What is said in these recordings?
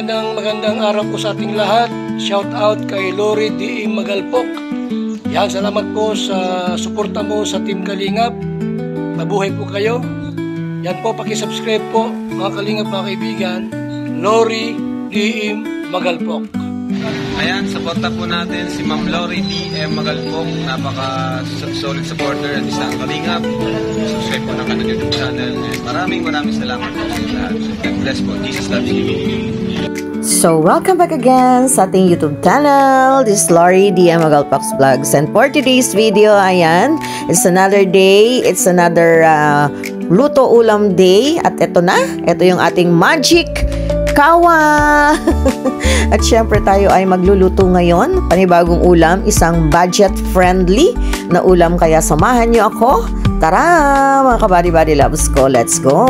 magandang araw po sa ating lahat. Shout out kay Lori D. Magalpok. Yan, salamat po sa suporta mo sa Team Kalingap. Mabuhay po kayo. Yan po, pakisubscribe po mga Kalingap, mga kaibigan. Lori D. Magalpok. Ayan, suporta po natin si Ma'am Lori D. Magalpok. Napaka-solid supporter at isang Kalingap. Subscribe po na kanyang YouTube channel. Maraming salamat po sa lahat. God bless po. Jesus loves you. So, welcome back again sa ating YouTube channel. This is Lori D. Magalpok's Vlogs. And for today's video, ayan, it's another day. It's another luto ulam day. At ito na, ito yung ating magic kawa. At syempre tayo ay magluluto ngayon. Panibagong ulam, isang budget-friendly na ulam. Kaya samahan nyo ako. Tara, mga kabady-body loves ko. Let's go!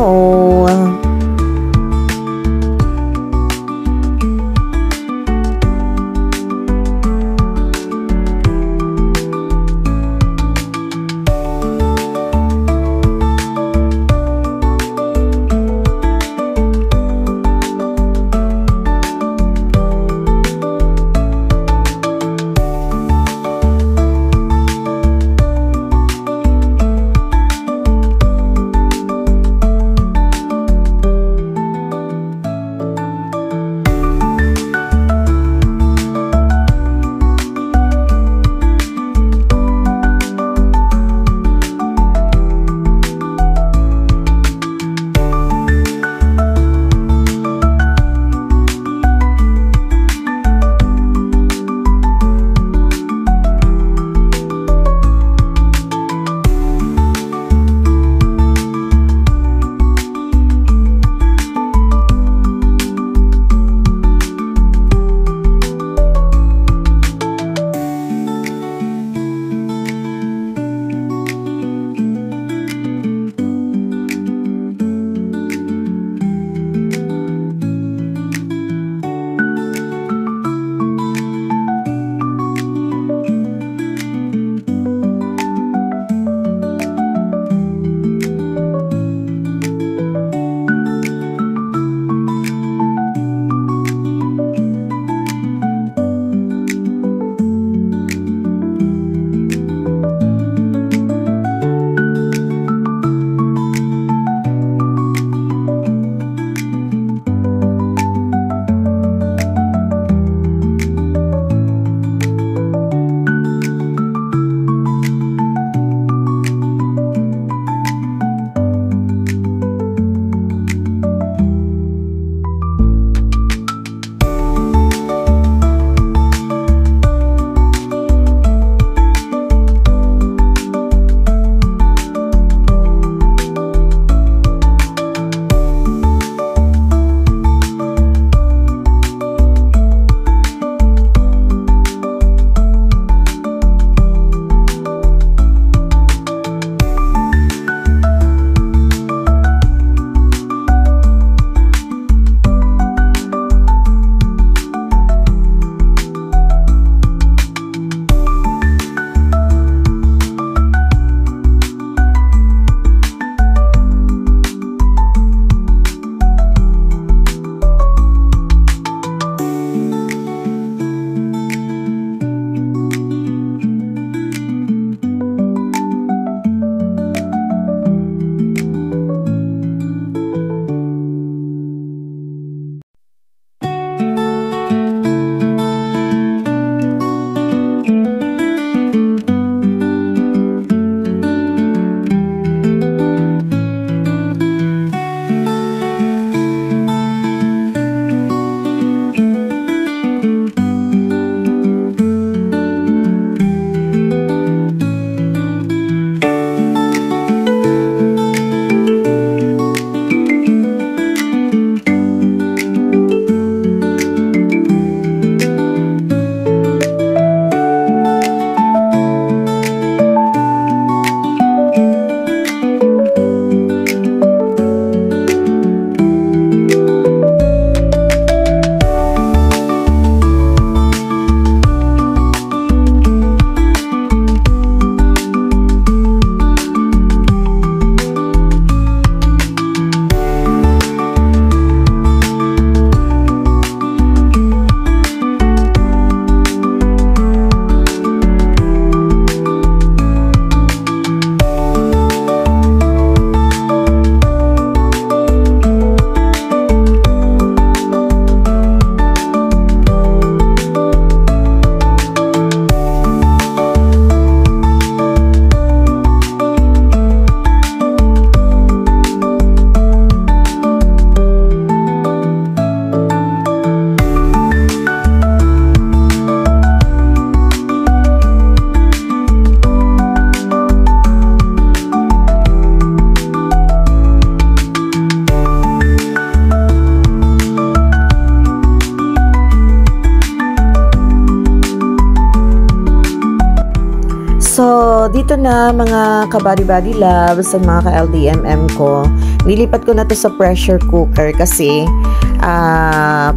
dito na mga ka-body-body loves at mga ka-LDMM ko. Nilipat ko na to sa pressure cooker kasi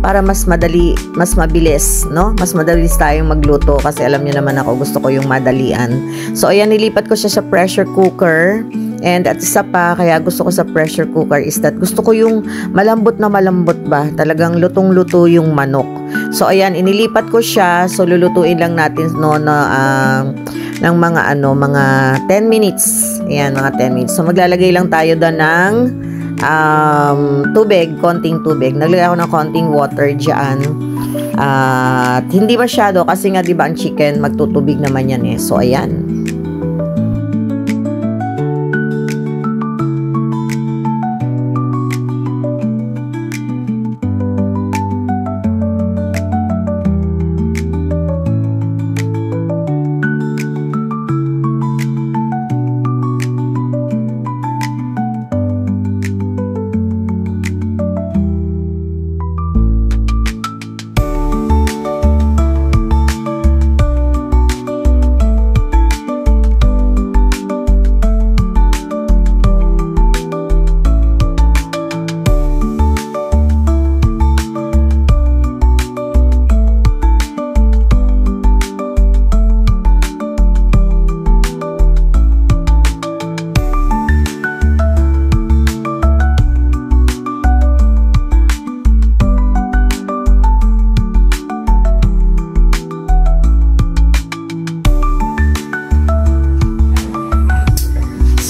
para mas madali, mas mabilis, no? Mas madalis tayong magluto kasi alam niyo naman ako, gusto ko yung madalian. So, ayan, nilipat ko siya sa pressure cooker. And at isa pa, kaya gusto ko sa pressure cooker is that gusto ko yung malambot na malambot ba? Talagang lutong-luto yung manok. So, ayan, inilipat ko siya. So, lulutuin lang natin no, ng mga mga 10 minutes. Ayan, mga 10 minutes. So, maglalagay lang tayo doon ng tubig, konting tubig. Naglagay ako ng konting water dyan. At hindi masyado kasi nga 'di ba ang chicken magtutubig naman yan eh. So, ayan.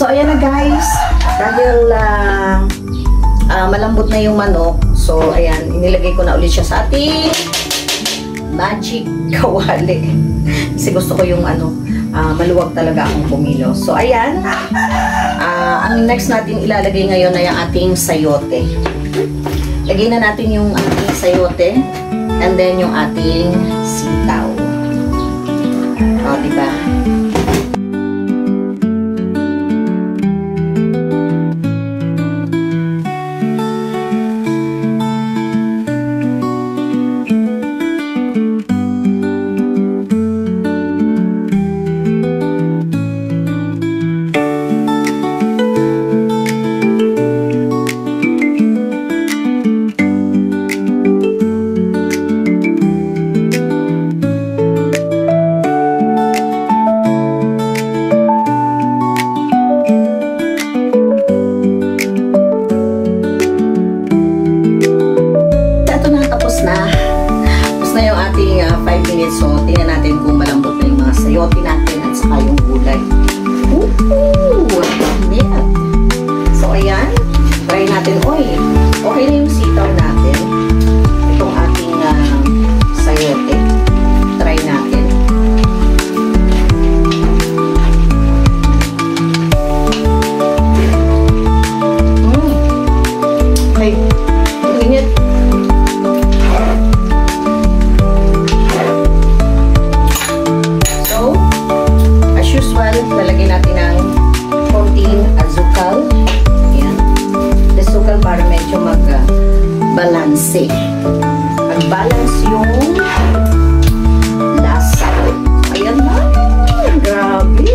So, ayan na guys. Dahil malambot na yung manok. So, ayan. Inilagay ko na ulit siya sa ating magic kawali. Kasi gusto ko yung maluwag talaga akong pumilo. So, ayan. Ang next natin ilalagay ngayon ay ang ating sayote. Lagay na natin yung ating sayote. And then yung ating sitaw. O, diba? So, tingnan natin kung malambot na yung mga sayote natin at saka yung gulay. Yeah. So, ayan. Try natin. Oy, okay na yung sitaw natin. Itong ating sayote. Try natin. Okay. Init. Lalagyan natin ng konting azukal. Ayan. Azukal para medyo mag-balance. Mag-balance yung lasa. Ayan na. Grabe.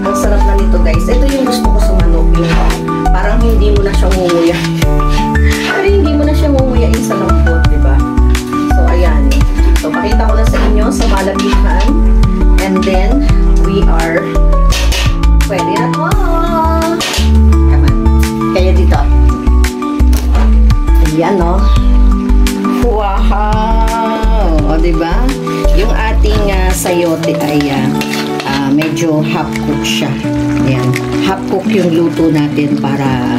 Ang sarap na nito guys. Ito yung gusto ko sa manok. Parang hindi mo na siya nguya. Parang hindi mo na siya nguyain sa lambot, diba? So, ayan. So, pakita ko na sa inyo sa malabihan. And then, we are pwede na po. Come on. Kaya dito. Ayan, no? Wow! O, diba? Yung ating sayote ay medyo half-cook siya. Ayan. Half-cook yung luto natin para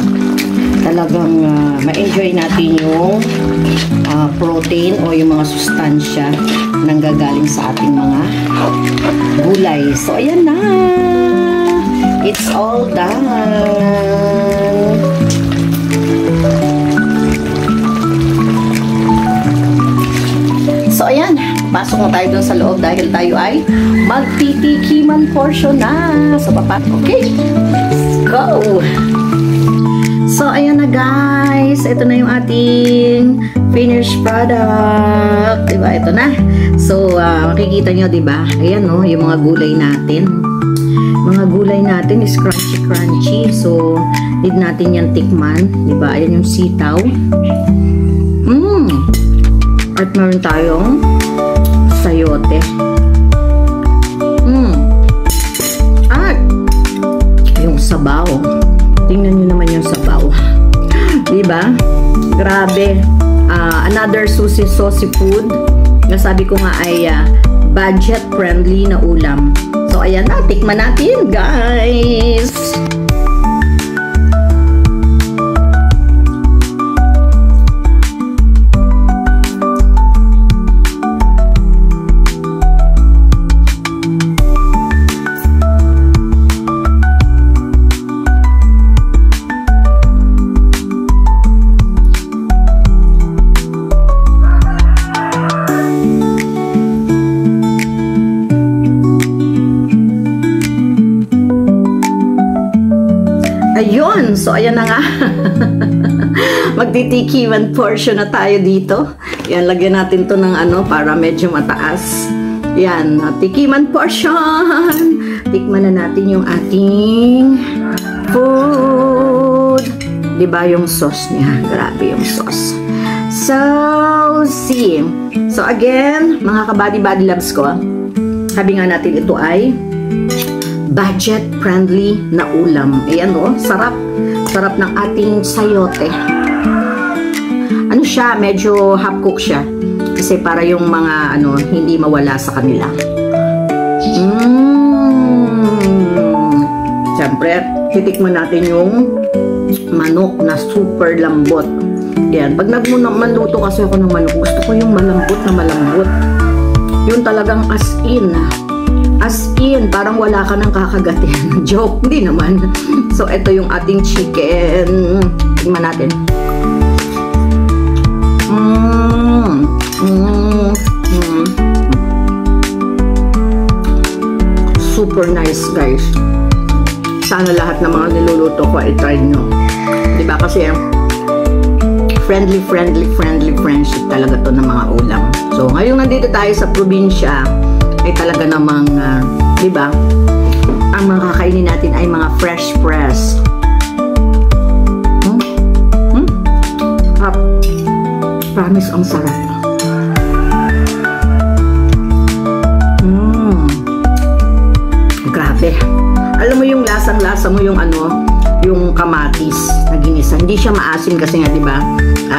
talagang ma-enjoy natin yung protein o yung mga sustansya nang gagaling sa ating mga gulay. So, ayan na. It's all done. So, ayan. Pasok na tayo dun sa loob dahil tayo ay magtitikiman portion na. So, papa. Okay. Let's go. So, ayan na guys. Ito na yung ating finished product. Diba? Ito na. So, makikita nyo, diba? Ayan, no? Yung mga gulay natin. mga gulay natin is crunchy. So, need natin yan tikman. Diba? Ayan yung sitaw. At meron tayong sayote. At yung sabaw. Tingnan nyo naman yung sabaw. Diba? Grabe. Another saucy food na sabi ko nga ay budget friendly na ulam. So, ayan na. Tikman natin, guys. Ayun, so ayan na nga. Magtitikiman portion na tayo dito. Yan, lagyan natin to ng para medyo mataas. Yan, tikiman portion. Tikman na natin yung ating food. Diba yung sauce niya? Grabe yung sauce. So, see. So again, mga kabady-body loves ko, sabi nga natin ito ay budget-friendly na ulam. Ayan sarap. Sarap ng ating sayote. Ano siya, medyo half-cook siya. Kasi para yung mga, hindi mawala sa kanila. Siyempre, titikman natin yung manok na super lambot. Ayan, pag nagmaluto kasi ako ng manok, gusto ko yung malambot na malambot. Yung talagang as in, parang wala ka nang kakagatin. Joke, hindi naman. So, ito yung ating chicken. Tingnan natin. Super nice, guys. Sana lahat ng mga niluluto ko ay try nyo. Diba kasi friendly friendship talaga to ng mga ulam. So, ngayong nandito tayo sa probinsya, ay talaga namang, diba, ang mga kakainin natin ay mga fresh. Promise, ang sarap. Grabe. Alam mo yung lasang-lasa mo yung yung kamatis na ginisa. Hindi siya maasim kasi nga, diba,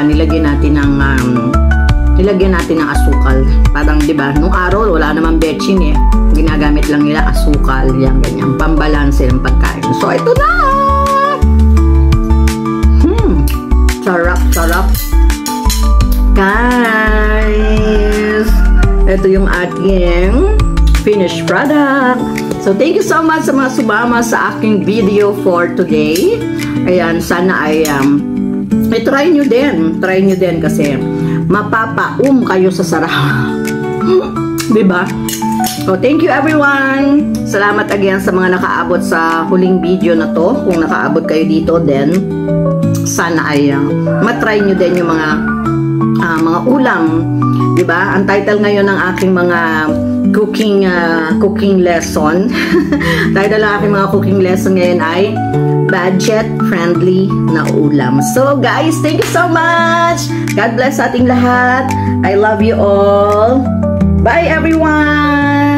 nilagyan natin ng asukal. Parang, diba, nung araw, wala namang betchin ginagamit lang nila asukal, yan, ganyan, pambalanse ng pagkain. So, ito na! Sarap. Guys! Ito yung ating finished product. So, thank you so much sa mga sumama sa aking video for today. Ayan, sana ay try nyo din. Try nyo din kasi mapapaum kayo sa sarap. Diba? So, thank you everyone. Salamat again sa mga nakaabot sa huling video na to. Kung nakaabot kayo dito, then sana ay matry nyo din yung mga ulam. Diba? Ang title ngayon ng aking mga cooking lesson. Title ng aking mga cooking lesson ngayon ay budget-friendly na ulam. So, guys, thank you so much. God bless sa ating lahat. I love you all. Bye, everyone.